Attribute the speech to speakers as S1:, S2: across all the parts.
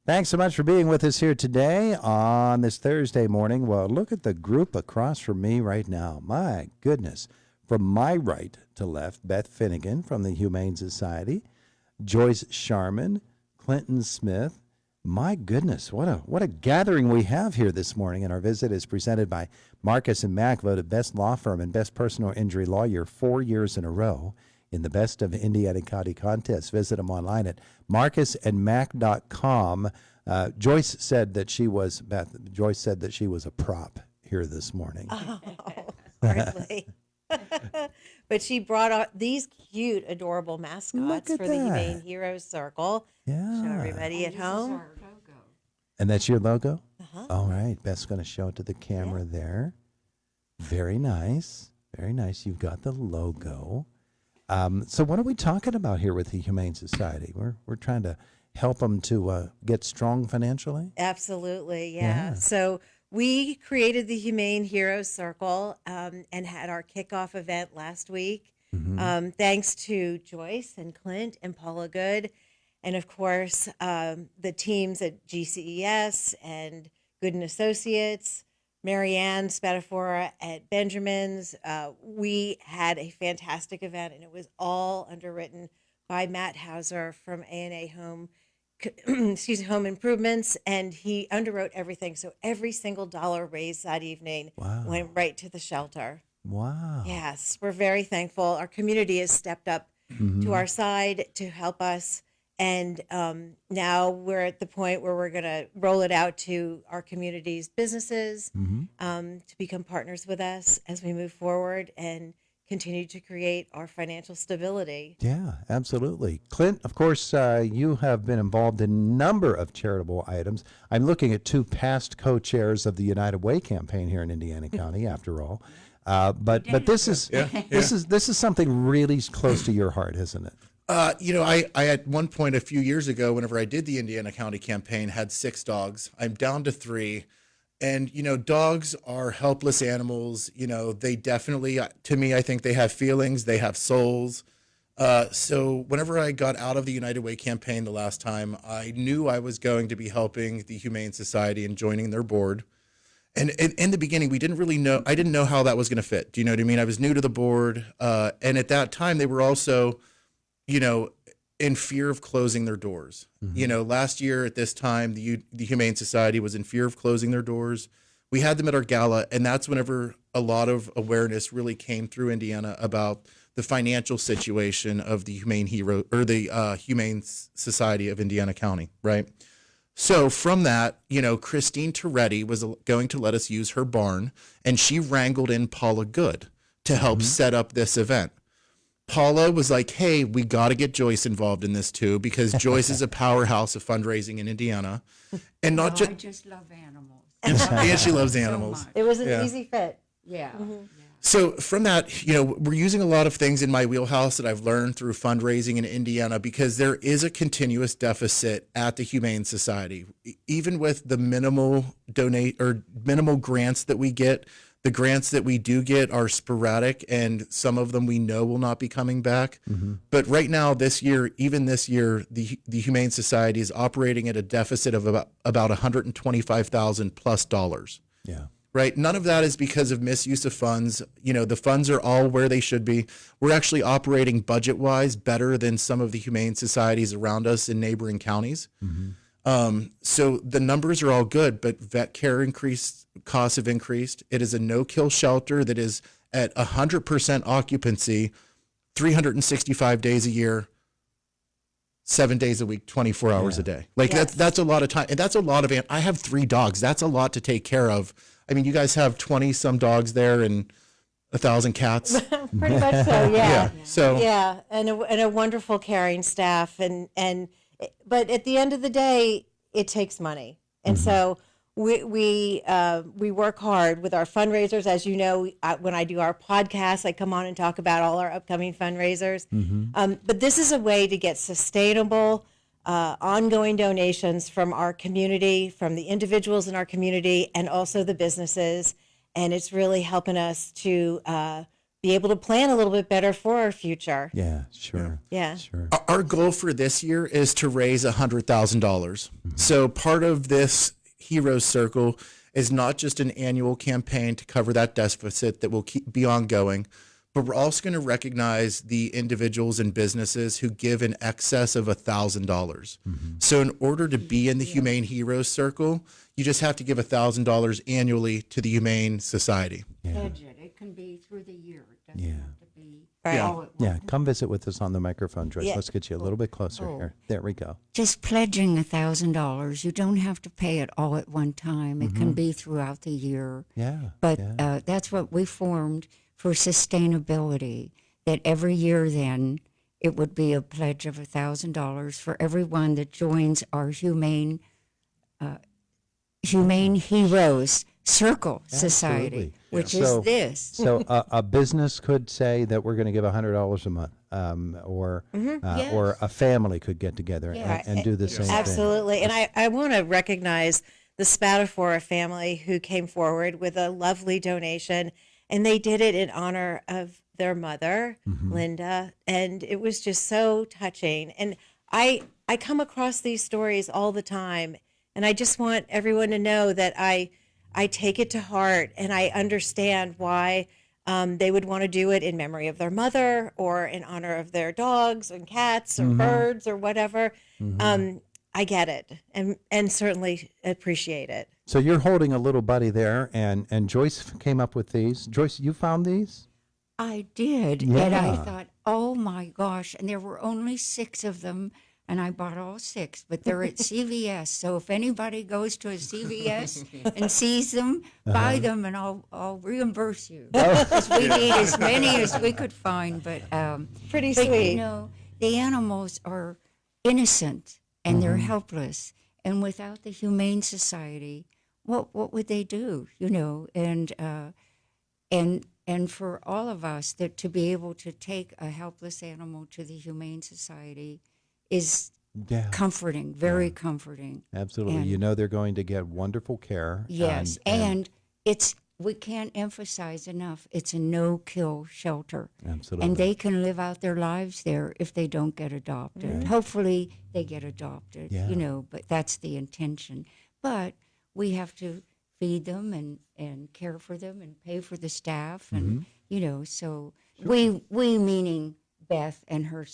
S1: Thanks so much for being with us here today on this Thursday morning. Well, look at the group across from me right now. My goodness. From my right to left, Beth Finegan from the Humane Society, Joyce Sharman, Clinton Smith. My goodness, what a gathering we have here this morning. And our visit is presented by Marcus & Mack, voted Best Law Firm and Best Personal Injury Lawyer 4 years in a row in the Best of Indiana County contest. Visit them online at marcusandmack.com. Joyce said that she was, Joyce said that she was a prop here this morning.
S2: Oh, hardly. But she brought out these cute, adorable mascots for the Humane Heroes Circle.
S1: Yeah.
S2: Show everybody at home.
S1: And that's your logo?
S2: Uh-huh.
S1: All right. Beth's going to show it to the camera there. Very nice. Very nice. You've got the logo. So what are we talking about here with the Humane Society? We're trying to help them to get strong financially?
S2: Absolutely, yeah. So we created the Humane Heroes Circle and had our kickoff event last week. Thanks to Joyce and Clint and Paula Good, and of course the teams at GCES and Good and Associates, Marianne Spadafora at Benjamin's. We had a fantastic event, and it was all underwritten by Matt Hauser from A&A Home Improvements, and he underwrote everything. So every single dollar raised that evening went right to the shelter.
S1: Wow.
S2: Yes, we're very thankful. Our community has stepped up to our side to help us. And now we're at the point where we're going to roll it out to our community's businesses to become partners with us as we move forward and continue to create our financial stability.
S1: Yeah, absolutely. Clint, of course, you have been involved in a number of charitable items. I'm looking at two past co-chairs of the United Way campaign here in Indiana County, after all. But this is something really close to your heart, isn't it?
S3: I at one point a few years ago, whenever I did the Indiana County campaign, had 6 dogs. I'm down to 3. And, dogs are helpless animals. They definitely, to me, I think they have feelings. They have souls. So whenever I got out of the United Way campaign the last time, I knew I was going to be helping the Humane Society and joining their board. And in the beginning, I didn't know how that was going to fit. Do you know what I mean? I was new to the board. And at that time, they were also, in fear of closing their doors. Last year at this time, the Humane Society was in fear of closing their doors. We had them at our gala, and that's whenever a lot of awareness really came through Indiana about the financial situation of the Humane Humane Society of Indiana County, right? So from that, Christine Toretti was going to let us use her barn, and she wrangled in Paula Good to help set up this event. Paula was like, hey, we got to get Joyce involved in this too, because Joyce is a powerhouse of fundraising in Indiana. And not just,
S4: I just love animals.
S3: And she loves animals.
S4: So much.
S2: It was an easy fit.
S4: Yeah.
S3: So from that, we're using a lot of things in my wheelhouse that I've learned through fundraising in Indiana, because there is a continuous deficit at the Humane Society. Even with the minimal grants that we get, the grants that we do get are sporadic, and some of them we know will not be coming back. But right now, this year, the Humane Society is operating at a deficit of about $125,000 plus dollars.
S1: Yeah.
S3: Right. None of that is because of misuse of funds. The funds are all where they should be. We're actually operating budget wise better than some of the humane societies around us in neighboring counties. So the numbers are all good, but vet care costs have increased. It is a no-kill shelter that is at 100% occupancy, 365 days a year, 7 days a week, 24 hours a day. That's a lot of time. And that's a lot of, I have 3 dogs. That's a lot to take care of. I mean, you guys have 20 some dogs there and 1,000 cats.
S2: Pretty much so, yeah.
S3: So
S2: and a wonderful caring staff, but at the end of the day, it takes money, and so we work hard with our fundraisers. As you know, when I do our podcast, I come on and talk about all our upcoming fundraisers. But this is a way to get sustainable, ongoing donations from our community, from the individuals in our community, and also the businesses. And it's really helping us to be able to plan a little bit better for our future.
S1: Yeah, sure.
S2: Yeah.
S1: Sure.
S3: Our goal for this year is to raise $100,000. So part of this Heroes Circle is not just an annual campaign to cover that deficit that will be ongoing, but we're also going to recognize the individuals and businesses who give in excess of $1,000. So in order to be in the Humane Heroes Circle, you just have to give $1,000 annually to the Humane Society.
S4: Pledge it. It can be through the year. It doesn't
S1: Yeah.
S4: have to be
S2: Right.
S4: all at
S1: Yeah,
S4: once.
S1: come visit with us on the microphone, Joyce.
S2: Yeah.
S1: Let's get you a little bit closer
S4: Oh.
S1: here. There we go.
S4: Just pledging $1,000. You don't have to pay it all at one time. It can be throughout the year.
S1: Yeah.
S4: But
S1: yeah.
S4: that's what we formed for sustainability, that every year then it would be a pledge of $1,000 for everyone that joins our Humane Heroes Circle Society,
S1: Absolutely.
S4: which
S1: So-
S4: is this.
S1: So a business could say that we're going to give $100 a month, or a family could get together
S4: Yeah.
S1: and do the same thing.
S2: Absolutely. And I want to recognize the Spatafora family who came forward with a lovely donation, and they did it in honor of their mother, Linda, and it was just so touching. And I come across these stories all the time, and I just want everyone to know that I take it to heart, and I understand why they would want to do it in memory of their mother or in honor of their dogs and cats or birds or whatever. I get it and certainly appreciate it.
S1: So you're holding a little buddy there, and Joyce came up with these. Joyce, you found these?
S4: I did. And I
S1: Yeah.
S4: thought, oh my gosh. And there were only 6 of them. And I bought all 6, but they're at CVS. So if anybody goes to a CVS and sees them, buy them, and I'll reimburse you. Because we need as many as we could find. But
S2: Pretty
S4: but,
S2: sweet.
S4: you know, the animals are innocent and they're helpless. And without the Humane Society, what would they do? You know, and for all of us that to be able to take a helpless animal to the Humane Society is
S1: Yeah.
S4: comforting, very comforting.
S1: Absolutely.
S4: And-
S1: You know they're going to get wonderful care.
S4: Yes, and it's we can't emphasize enough. It's a no-kill shelter,
S1: Absolutely.
S4: and they can live out their lives there if they don't get adopted. Hopefully, they get adopted.
S1: Yeah.
S4: You know, but that's the intention. But we have to feed them and care for them and pay for the staff, and you know, so we meaning Beth and her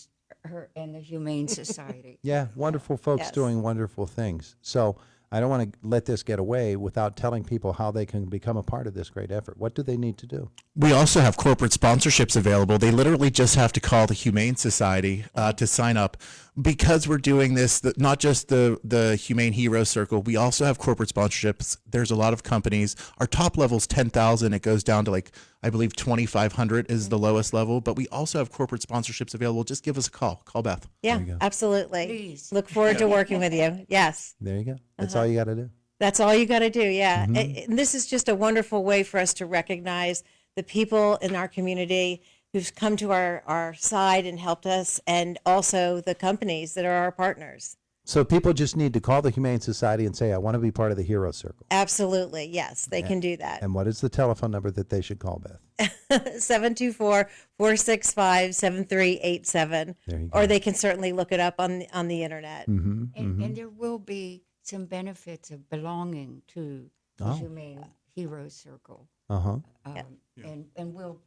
S4: and the Humane Society.
S1: Yeah, wonderful folks
S2: Yes.
S1: doing wonderful things. So I don't want to let this get away without telling people how they can become a part of this great effort. What do they need to do?
S3: We also have corporate sponsorships available. They literally just have to call the Humane Society to sign up. Because we're doing this, not just the Humane Hero Circle, we also have corporate sponsorships. There's a lot of companies. Our top level is 10,000. It goes down to I believe 2,500 is the lowest level. But we also have corporate sponsorships available. Just give us a call. Call Beth.
S2: Yeah, absolutely.
S4: Please.
S2: Look forward to working with you. Yes.
S1: There you go. That's all you got to do.
S2: That's all you got to do. Yeah. And this is just a wonderful way for us to recognize the people in our community who've come to our side and helped us, and also the companies that are our partners.
S1: So people just need to call the Humane Society and say, I want to be part of the Hero Circle.
S2: Absolutely. Yes, they can do that.
S1: And what is the telephone number that they should call, Beth?
S2: 724-465-7387.
S1: There you
S2: Or
S1: go.
S2: they can certainly look it up on the internet.
S4: And there will be some benefits of belonging to the
S1: Oh.
S4: Humane Heroes Circle.
S1: Uh-huh.
S4: And we'll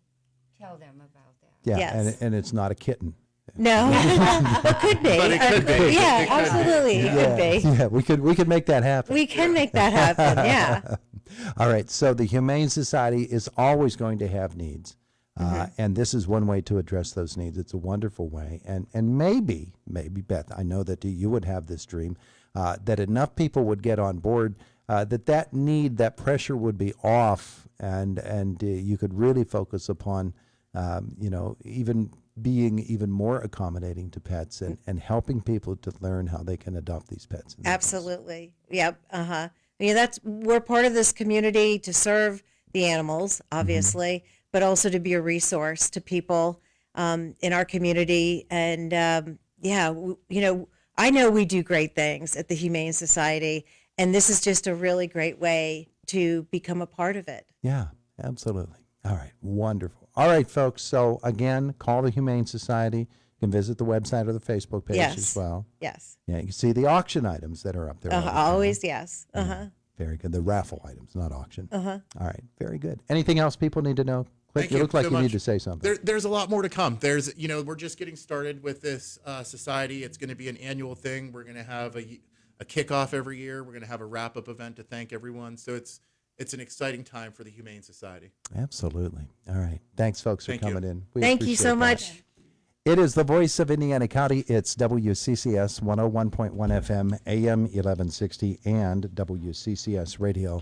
S4: tell them about that.
S1: Yeah,
S2: Yes.
S1: and it's not a kitten.
S2: No, it could be.
S3: But it could be.
S2: Yeah, absolutely. It could be.
S1: Yeah, we could make that happen.
S2: We can make that happen. Yeah.
S1: All right, so the Humane Society is always going to have needs, and this is one way to address those needs. It's a wonderful way, and maybe Beth, I know that you would have this dream that enough people would get on board that need, that pressure would be off, and you could really focus upon, even being even more accommodating to pets and helping people to learn how they can adopt these pets. in their homes.
S2: Absolutely. Yep. We're part of this community to serve the animals, obviously, but also to be a resource to people in our community. And I know we do great things at the Humane Society, and this is just a really great way to become a part of it.
S1: Yeah, absolutely. All right, wonderful. All right, folks. So again, call the Humane Society. You can visit the website or the Facebook page
S2: Yes.
S1: as well.
S2: Yes.
S1: Yeah, you can see the auction items that are up there. all the time.
S2: Always yes. Uh-huh.
S1: Very good. The raffle items, not auction. All right, very good. Anything else people need to know? Cliff,
S3: Thank
S1: you
S3: you
S1: look like
S3: so
S1: you need
S3: much.
S1: to say something.
S3: There's a lot more to come. We're just getting started with this society. It's going to be an annual thing. We're going to have a kickoff every year. We're going to have a wrap-up event to thank everyone. So it's an exciting time for the Humane Society.
S1: Absolutely. All right. Thanks, folks, for
S3: Thank you.
S1: coming in. We
S2: Thank you
S1: appreciate
S2: so
S1: that.
S2: much.
S1: It is the voice of Indiana County. It's WCCS 101.1 FM, AM 1160, and WCCS Radio